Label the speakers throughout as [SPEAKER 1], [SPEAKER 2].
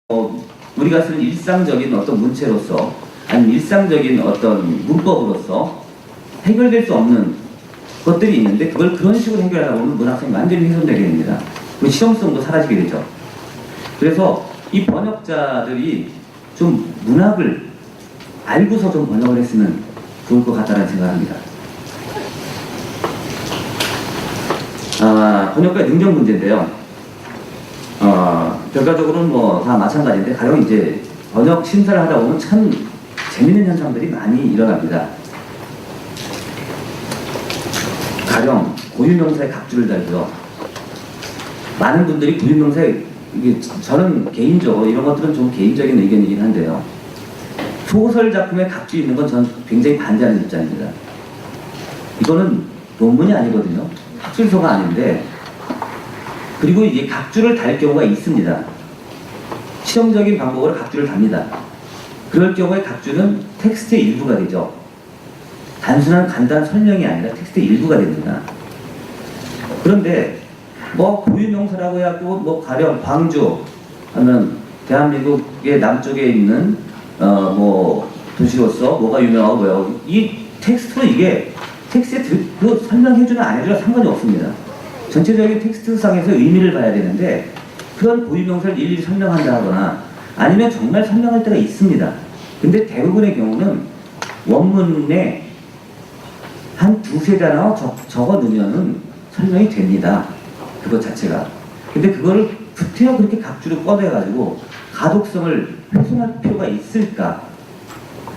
[SPEAKER 1] 우리가 쓰는 일상적인 어떤 문체로서 아니면 일상적인 어떤 문법으로서 해결될 수 없는 것들이 있는데 그걸 그런 식으로 해결하다 보면 문학성이 완전히 훼손되게 됩니다. 그 실용성도 사라지게 되죠. 그래서 이 번역자들이 좀 문학을 알고서 좀 번역을 했으면 좋을 것 같다는 생각을 합니다. 번역가의 능력 문제인데요. 결과적으로는 뭐 다 마찬가지인데 가령 이제 번역 심사를 하다 보면 참 재밌는 현상들이 많이 일어납니다. 가령 고유명사의 각주를 달고요. 많은 분들이 고유명사에 저는 개인적으로 이런 것들은 좀 개인적인 의견이긴 한데요. 소설 작품에 각주 있는 건 저는 굉장히 반대하는 입장입니다. 이거는 논문이 아니거든요. 학술서가 아닌데 그리고 이제 각주를 달 경우가 있습니다. 실용적인 방법으로 각주를 답니다. 그럴 경우에 각주는 텍스트의 일부가 되죠. 단순한 간단한 설명이 아니라 텍스트의 일부가 됩니다. 그런데 뭐 고유명사라고 해갖고 뭐 가령 광주 하면 대한민국의 남쪽에 있는 뭐 도시로서 뭐가 유명하고 뭐요. 이 텍스트로 이게 텍스트에 그 설명해주나 안 해주나 상관이 없습니다. 전체적인 텍스트상에서 의미를 봐야 되는데 그런 고유명사를 일일이 설명한다 하거나 아니면 정말 설명할 때가 있습니다. 근데 대부분의 경우는 원문에 한 두세 단어 적어 놓으면은 설명이 됩니다. 그것 자체가. 근데 그거를 구태여 그렇게 각주로 꺼내가지고 가독성을 훼손할 필요가 있을까?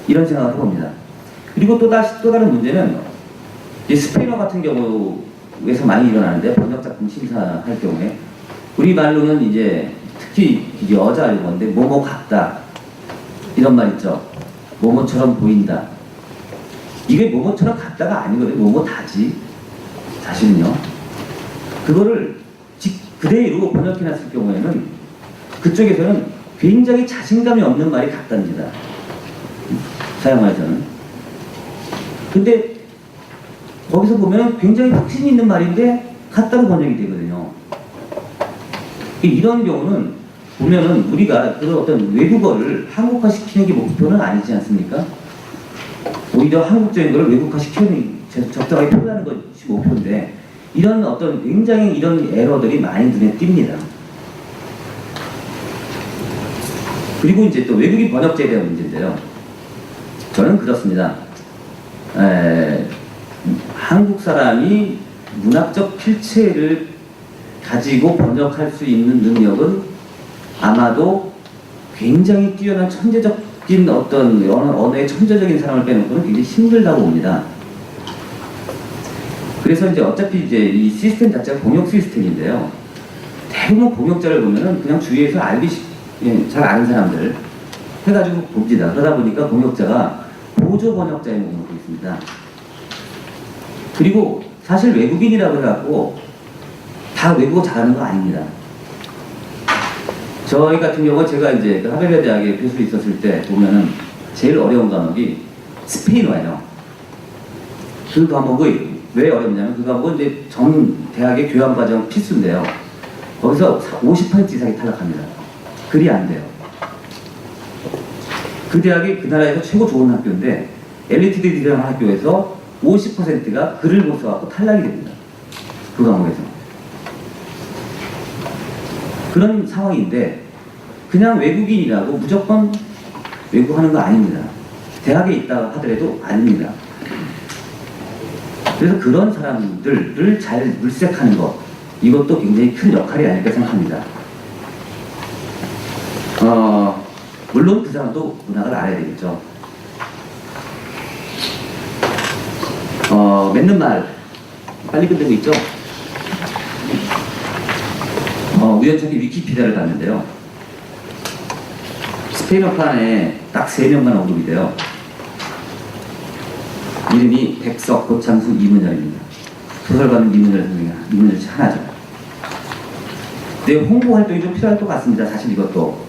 [SPEAKER 1] 이런 생각을 해봅니다. 그리고 또 다른 문제는 이 스페인어 같은 경우에서 많이 일어나는데 번역작품 심사할 경우에 우리 말로는 이제 특히 여자 용어인데 뭐뭐 같다 이런 말 있죠. 뭐뭐처럼 보인다. 이게 뭐뭐처럼 같다가 아니거든요. 뭐뭐 다지. 사실은요. 그거를 그대로 번역해놨을 경우에는 그쪽에서는 굉장히 자신감이 없는 말이 같답니다. 사용하에서는. 근데 거기서 보면 굉장히 확신이 있는 말인데 같다고 번역이 되거든요. 이런 경우는 보면은 우리가 그 어떤 외국어를 한국화시키는 게 목표는 아니지 않습니까? 오히려 한국적인 것을 외국화시키는 적당하게 표현하는 것이 목표인데 이런 어떤 굉장히 이런 에러들이 많이 눈에 띕니다. 그리고 이제 또 외국인 번역자에 대한 문제인데요. 저는 그렇습니다. 한국 사람이 문학적 필체를 가지고 번역할 수 있는 능력은 아마도 굉장히 뛰어난 천재적인 어떤 언어의 천재적인 사람을 빼놓고는 굉장히 힘들다고 봅니다. 그래서 이제 어차피 이제 이 시스템 자체가 공역 시스템인데요. 대부분 공역자를 보면은 그냥 주위에서 잘 아는 사람들 해가지고 봅니다. 그러다 보니까 공역자가 보조 번역자의 몸을 보고 있습니다. 그리고 사실 외국인이라고 해갖고 다 외국어 잘하는 거 아닙니다. 저희 같은 경우 제가 이제 하베베 대학에 교수로 있었을 때 보면은 제일 어려운 과목이 스페인어예요. 그 과목이 왜 어렵냐면 그 과목은 이제 전 대학의 교양과정 필수인데요. 거기서 50% 이상이 탈락합니다. 글이 안 돼요. 그 대학이 그 나라에서 최고 좋은 학교인데 엘리트들이라는 학교에서 50%가 글을 못 써갖고 탈락이 됩니다. 그 과목에서. 그런 상황인데 그냥 외국인이라고 무조건 외국하는 거 아닙니다. 대학에 있다고 하더라도 아닙니다. 그래서 그런 사람들을 잘 물색하는 것 이것도 굉장히 큰 역할이 아닐까 생각합니다. 물론 그 사람도 문학을 알아야 되겠죠. 맺는 말 빨리 끝내고 있죠. 우연찮게 위키피디아를 봤는데요. 스페인어판에 딱 3명만 언급이 돼요. 이름이 백석, 고창수, 이문열입니다. 소설가는 이문열 선생님, 이문열 씨 하나죠. 근데 홍보 활동이 좀 필요할 것 같습니다. 사실 이것도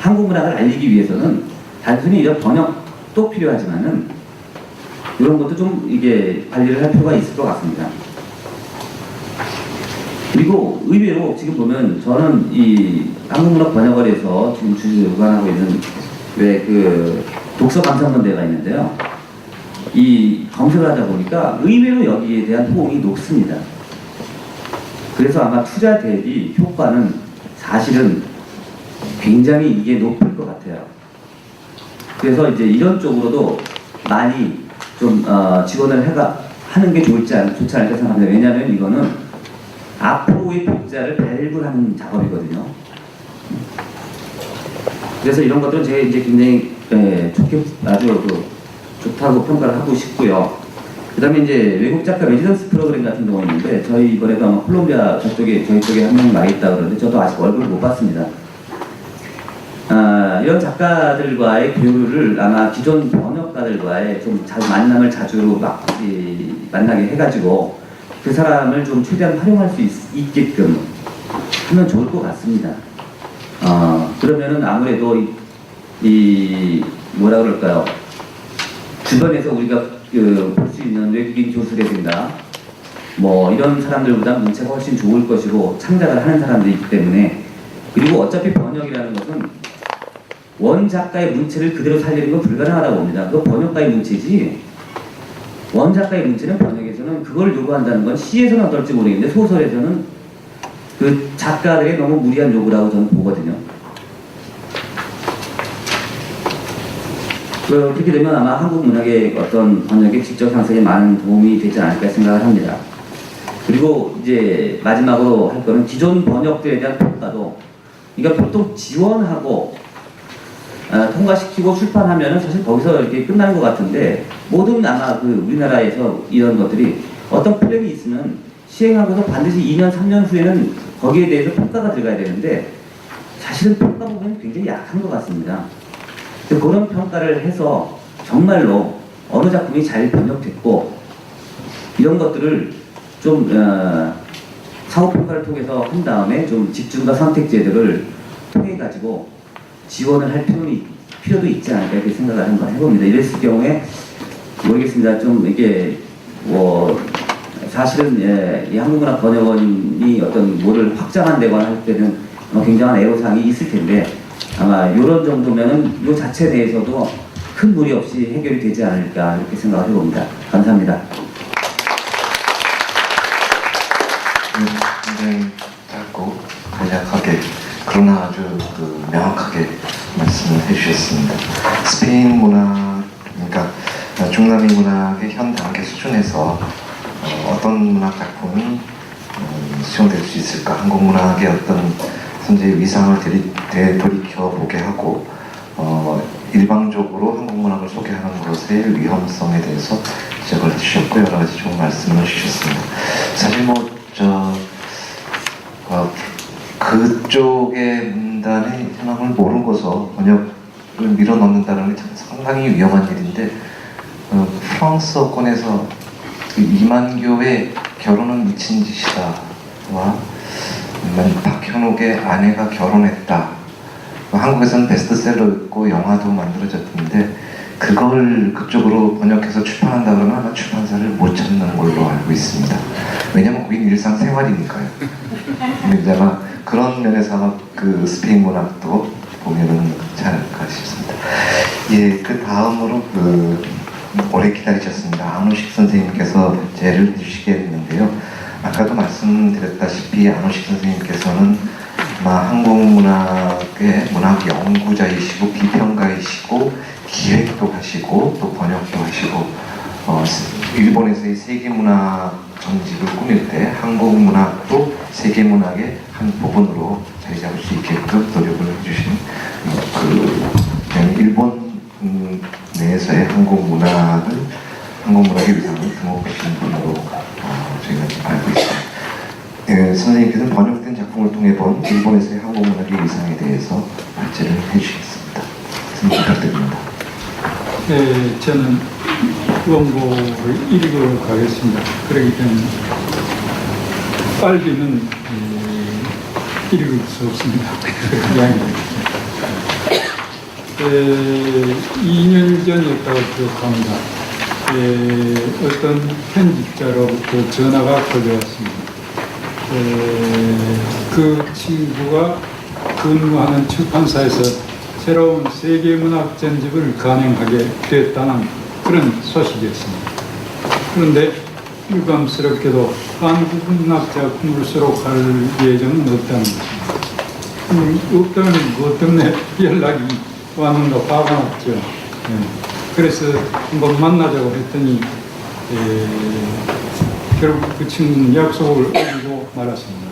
[SPEAKER 1] 한국 문학을 알리기 위해서는 단순히 이런 번역도 필요하지만은 이런 것도 좀 이게 관리를 할 필요가 있을 것 같습니다. 그리고 의외로 지금 보면 저는 이 한국문학 번역원에서 지금 주관하고 있는 왜 그 독서 감상문대가 있는데요. 이 검색을 하다 보니까 의외로 여기에 대한 호응이 높습니다. 그래서 아마 투자 대비 효과는 사실은 굉장히 이게 높을 것 같아요. 그래서 이제 이런 쪽으로도 많이 좀 지원을 하는 게 좋지 않을까 생각합니다. 왜냐하면 이거는 앞으로의 독자를 발굴하는 작업이거든요. 그래서 이런 것들은 제가 이제 굉장히 아주 좋다고 평가를 하고 싶고요. 그 다음에 이제 외국 작가 레지던스 프로그램 같은 경우가 있는데 저희 이번에도 아마 콜롬비아 저희 쪽에 한 명 와 있다 그러는데 저도 아직 얼굴을 못 봤습니다. 이런 작가들과의 교류를 아마 기존 번역가들과의 좀 만남을 자주 만나게 해가지고 그 사람을 좀 최대한 활용할 수 있게끔 하면 좋을 것 같습니다. 그러면은 아무래도 이 뭐라 그럴까요? 주변에서 우리가 볼 수 있는 외국인 교수라든가 뭐 이런 사람들보다 문체가 훨씬 좋을 것이고 창작을 하는 사람들이기 때문에, 그리고 어차피 번역이라는 것은 원 작가의 문체를 그대로 살리는 건 불가능하다고 봅니다. 그거 번역가의 문체지, 원 작가의 문체는 번역에서는 그걸 요구한다는 건 시에서는 어떨지 모르겠는데 소설에서는 그 작가들의 너무 무리한 요구라고 저는 보거든요. 그렇게 되면 아마 한국 문학의 어떤 번역의 직접 상승에 많은 도움이 되지 않을까 생각을 합니다. 그리고 이제 마지막으로 할 거는 기존 번역들에 대한 평가도, 그러니까 보통 지원하고 통과시키고 출판하면은 사실 거기서 이렇게 끝나는 것 같은데, 모든 아마 그 우리나라에서 이런 것들이 어떤 플랜이 있으면 시행하고서 반드시 2년, 3년 후에는 거기에 대해서 평가가 들어가야 되는데 사실은 평가 부분이 굉장히 약한 것 같습니다. 그런 평가를 해서 정말로 어느 작품이 잘 번역됐고 이런 것들을 좀 사후평가를 통해서 한 다음에 좀 집중과 선택제들을 통해 가지고 지원을 할 필요도 있지 않을까 이렇게 생각을 한번 해봅니다. 이랬을 경우에 모르겠습니다. 좀 이게 뭐 사실은 이 한국문학 번역원이 어떤 뭐를 확장한다거나 할 때는 굉장한 애로사항이 있을 텐데 아마 이런 정도면은 이 자체 내에서도 큰 무리 없이 해결이 되지 않을까 이렇게 생각을 해봅니다. 감사합니다.
[SPEAKER 2] 굉장히 짧고 간략하게 그러나 아주 명확하게 말씀을 해주셨습니다. 스페인 문학, 그러니까 중남미 문학의 현 단계 수준에서 어떤 문학 작품이 수용될 수 있을까? 한국 문학의 어떤 현재의 위상을 되돌이켜보게 하고 일방적으로 한국 문학을 소개하는 것의 위험성에 대해서 지적을 해주셨고 여러 가지 좋은 말씀을 해주셨습니다. 사실 그쪽의 문단의 현황을 모르고서 번역을 밀어넣는다는 게 상당히 위험한 일인데 프랑스어권에서 이만교의 결혼은 미친 짓이다와 박현옥의 아내가 결혼했다, 한국에서는 베스트셀러였고 영화도 만들어졌는데 그걸 그쪽으로 번역해서 출판한다 그러면 아마 출판사를 못 찾는 걸로 알고 있습니다. 왜냐면 거긴 일상생활이니까요. 근데 아마 그런 면에서 그 스페인 문학도 보면은 잘 않을까 싶습니다. 예, 그 다음으로 오래 기다리셨습니다. 안우식 선생님께서 제를 해주시겠는데요. 아까도 말씀드렸다시피 안우식 선생님께서는 아마 한국 문학의 문학 연구자이시고 비평가이시고 기획도 하시고 또 번역도 하시고 일본에서의 세계문학 정직을 꾸밀 때 한국 문학도 세계문학의 한 부분으로 자리 잡을 수 있게끔 노력을 해주신 일본 내에서의 한국 문학의 위상을 등록하신 분으로 저희가 알고 있습니다. 선생님께서는 번역된 작품을 통해 본 일본에서의 한국 문학의 위상에 대해서 발제를 해주시겠습니다. 선생님 부탁드립니다.
[SPEAKER 3] 네, 저는 원고를 읽어 가겠습니다. 그렇기 때문에 빨리는 읽을 수 없습니다. 이야기입니다. 2년 전이었다고 기억합니다. 어떤 편집자로부터 전화가 걸려왔습니다. 그 친구가 근무하는 출판사에서 새로운 세계문학 전집을 간행하게 됐다는 그런 소식이었습니다. 그런데 유감스럽게도 한국 문학 작품을 수록할 예정은 없다는 것입니다. 없다면 뭐 때문에 연락이 왔는가 화가 났죠. 그래서 한번 만나자고 했더니 결국 그 친구는 약속을 어기고 말았습니다.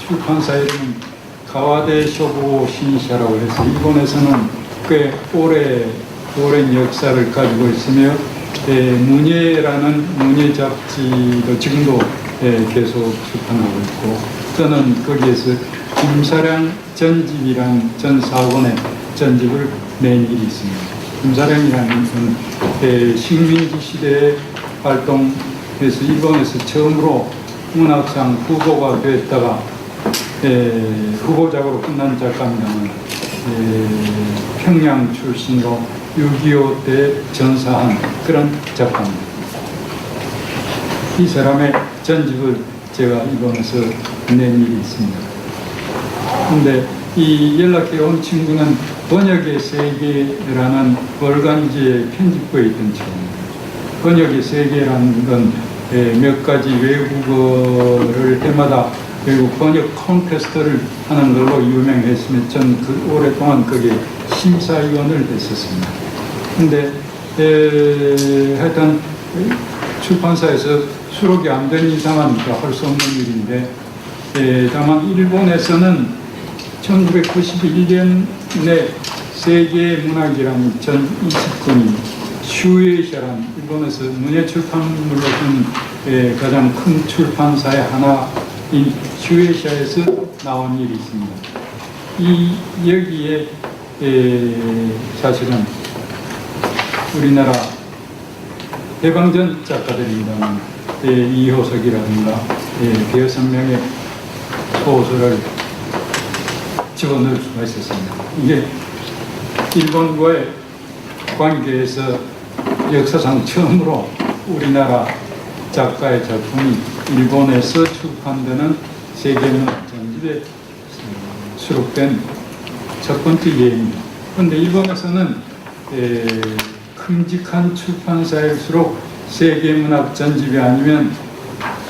[SPEAKER 3] 출판사 이름은 가와데 쇼부 신이샤라고 해서 일본에서는 꽤 오랜 역사를 가지고 있으며 문예라는 문예 잡지도 지금도 계속 출판하고 있고, 저는 거기에서 김사량 전집이라는 전 사원의 전집을 낸 일이 있습니다. 김사량이라는 분은 식민지 시대에 활동해서 일본에서 처음으로 문학상 후보가 됐다가 후보작으로 끝난 작가입니다만 평양 출신으로 6.25 때 전사한 그런 작가입니다. 이 사람의 전집을 제가 일본에서 낸 일이 있습니다. 그런데 이 연락해 온 친구는 번역의 세계라는 월간지의 편집부에 있던 친구입니다. 번역의 세계라는 건 몇 가지 외국어를 해마다 외국 번역 콘테스트를 하는 걸로 유명했으며 전 오랫동안 거기에 심사위원을 했었습니다. 근데 하여튼 출판사에서 수록이 안 된 이상은 할 수 없는 일인데, 다만 일본에서는 1991년에 세계문학이라는 전 20권이 슈에이샤라는 일본에서 문예 출판물로서는 가장 큰 출판사의 하나인 슈에이샤에서 나온 일이 있습니다. 여기에 사실은 우리나라 해방전 작가들입니다만 이효석이라든가 대여섯 명의 소설을 집어넣을 수가 있었습니다. 이게 일본과의 관계에서 역사상 처음으로 우리나라 작가의 작품이 일본에서 출판되는 세계문학 전집에 수록된 첫 번째 예입니다. 그런데 일본에서는 큼직한 출판사일수록 세계문학 전집이 아니면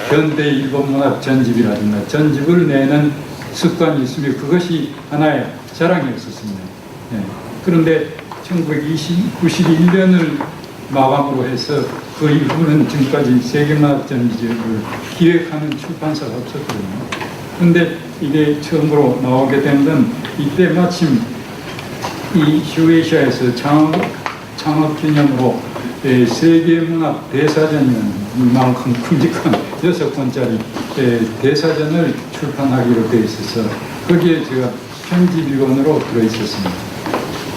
[SPEAKER 3] 현대 일본 문학 전집이라든가 전집을 내는 습관이 있으며 그것이 하나의 자랑이었었습니다. 그런데 1991년을 마감으로 해서 그 이후는 지금까지 세계문학 전집을 기획하는 출판사가 없었거든요. 그런데 이게 처음으로 나오게 된 건 이때 마침 이 슈에이샤에서 창업 기념으로 세계문학 대사전이라는 이만큼 큼직한 6권짜리 대사전을 출판하기로 되어 있어서 거기에 제가 편집위원으로 들어있었습니다.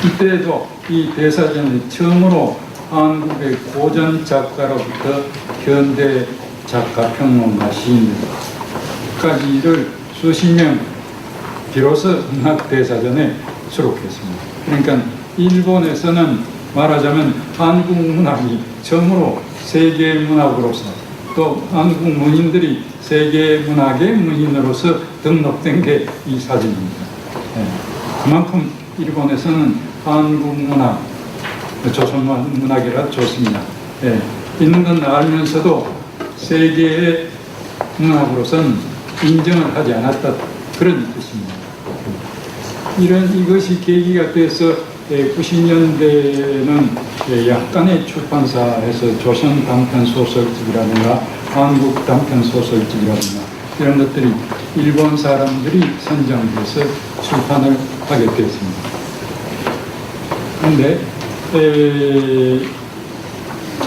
[SPEAKER 3] 이때도 이 대사전이 처음으로 한국의 고전 작가로부터 현대 작가, 평론가, 시인까지를 수십 명 비로소 문학 대사전에 수록했습니다. 그러니까 일본에서는 말하자면 한국 문학이 처음으로 세계 문학으로서 또 한국 문인들이 세계 문학의 문인으로서 등록된 게 이 사진입니다. 그만큼 일본에서는 한국 문학, 조선 문학이라 좋습니다. 있는 건 알면서도 세계의 문학으로서는 인정을 하지 않았다, 그런 뜻입니다. 이것이 계기가 돼서 90년대에는 약간의 출판사에서 조선 단편 소설집이라든가 한국 단편 소설집이라든가 이런 것들이 일본 사람들이 선정돼서 출판을 하게 됐습니다. 그런데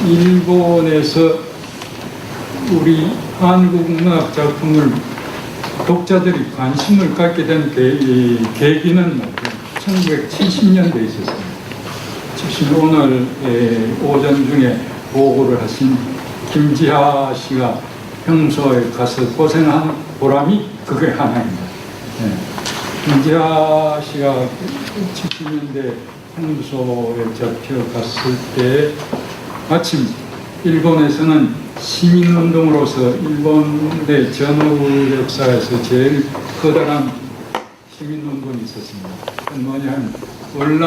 [SPEAKER 3] 일본에서 우리 한국 문학 작품을 독자들이 관심을 갖게 된 계기는 1970년대에 있었습니다. 오늘 오전 중에 보고를 하신 김지하 씨가 평소에 가서 고생한 보람이 그게 하나입니다. 김지하 씨가 70년대 평소에 잡혀갔을 때 마침 일본에서는 시민운동으로서 일본의 전후 역사에서 제일 커다란 시민운동이 있었습니다. 그건 뭐냐면 월남